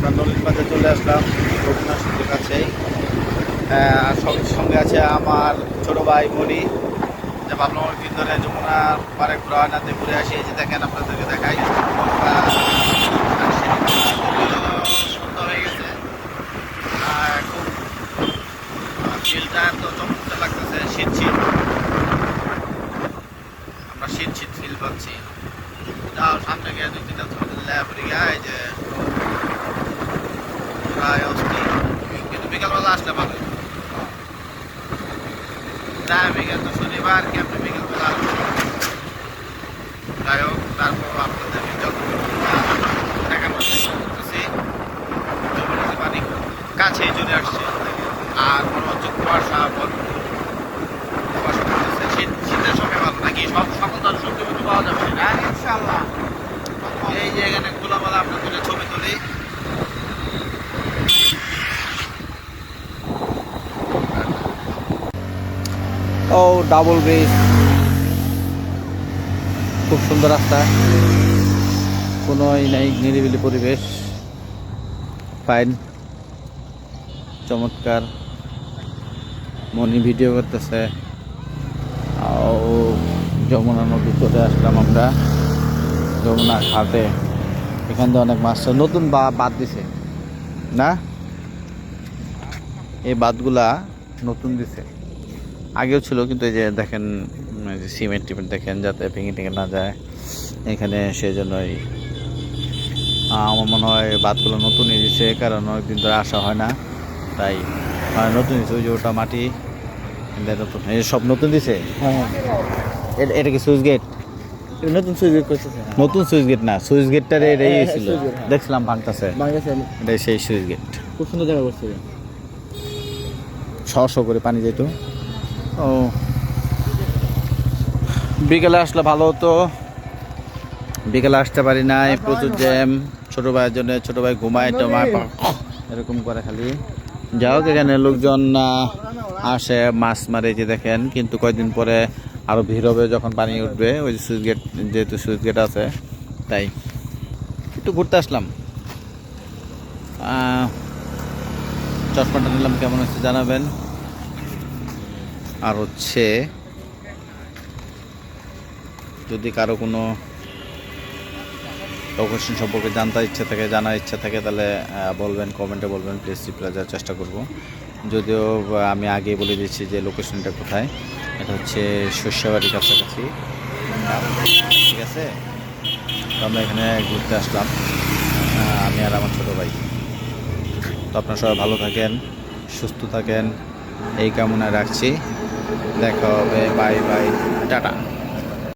আমরা নলিন বাজার চলে আসলাম রঘুনাথ সিংহের কাছেই। সঙ্গে আছে আমার ছোট ভাই মনি। যে ভাবলাম অনেকদিন ধরে যমুনার পারে ঘোরা হয় না, ঘুরে আসি। এই যে দেখেন, আপনাদেরকে দেখাই, সুন্দর হয়ে গেছে। আর খুব ফিলটা এত চমৎকার লাগতেছে, শীত শীত, আমরা শীত শীত ফিল পাচ্ছি। যাও সামনে গিয়ে 2-3টা ছবি তুললে পরে গায়ে যে প্রায় অস্থির। কিন্তু বিকালবেলা আসলে ভালো। বিকেল তো শনিবার, কেমনি বিকেলবেলা আসবে। যাই হোক, তারপর আপনাদেরকে যতটুকু দেখানোর চেষ্টা করতেছি। যমুনার পানি কাছেই চলে আসছে, আর মনে হচ্ছে কুয়াশা ভরপুর, কুয়াশা পড়তেছে। শীতের সময় ভালো নাকি সকল ধরনের সবজি কিন্তু পাওয়া যাবে না ইনশাআল্লাহ। এই যে এখানে খোলামেলা আপনাদের ছবি তুলি। ও ডাবল ব্রিজ, খুব সুন্দর রাস্তা, কোনো নাই, নিরিবিলি পরিবেশ, ফাইন, চমৎকার। মনি ভিডিও করতেছে। যমুনা নদী চলে আসলাম আমরা, যমুনা ঘাটে। এখান থেকে অনেক মাছ নতুন বাঁধ দিছে না, এই বাঁধগুলা নতুন দিছে, আগেও ছিল কিন্তু এই যে দেখেন সিমেন্ট টিমেন্ট দেখেন, যাতে ভেঙে টেঙে না যায় এখানে, সেই জন্যই আমার মনে হয় বাঁধগুলো নতুনই দিছে, কারণ অনেকদিন ধরে আসা হয় না, তাই নতুন দিচ্ছে। ওই যে ওটা মাটি নতুন, সব নতুন দিছে। এটা কি সুইচ গেট? নতুন সুইচ গেট করতেছে। নতুন সুইচ গেট না, সুইচ গেটটারে এটাই ছিল, দেখছিলাম ভাঙতেছে, এটাই সেই সুইচ গেট। খুব সুন্দর জায়গা করছে, শশ করে পানি যেত। ও বিকেলে আসলে ভালো হতো, বিকেলে আসতে পারি নাই, প্রচুর জ্যাম। ছোট ভাইয়ের জন্য, ছোট ভাই ঘুমায় টমায় এরকম করে খালি। যাই হোক, এখানে লোকজন আসে, মাছ মারে, যে দেখেন। কিন্তু কয়েকদিন পরে আরো ভিড় হবে যখন পানি উঠবে, ওই যে সুইচ গেট, যেহেতু সুইচ গেট আছে, তাই একটু ঘুরতে আসলাম। চশমাটা নিলাম, কেমন হচ্ছে জানাবেন। আর হচ্ছে যদি কারো কোনো লোকেশন সম্পর্কে জানার ইচ্ছা থাকে তাহলে বলবেন, কমেন্টে বলবেন, প্লিজ রিপ্লাই দেওয়ার চেষ্টা করব। যদিও আমি আগেই বলে দিচ্ছি যে লোকেশনটা কোথায়। এটা হচ্ছে শস্যবাড়ির কাছাকাছি, ঠিক আছে। তো আমরা এখানে ঘুরতে আসলাম, আমি আর আমার ছোটো ভাই। তো আপনারা সবাই ভালো থাকেন, সুস্থ থাকেন, এই কামনায় রাখছি। দেখা হবে, বাই বাই, টাটা।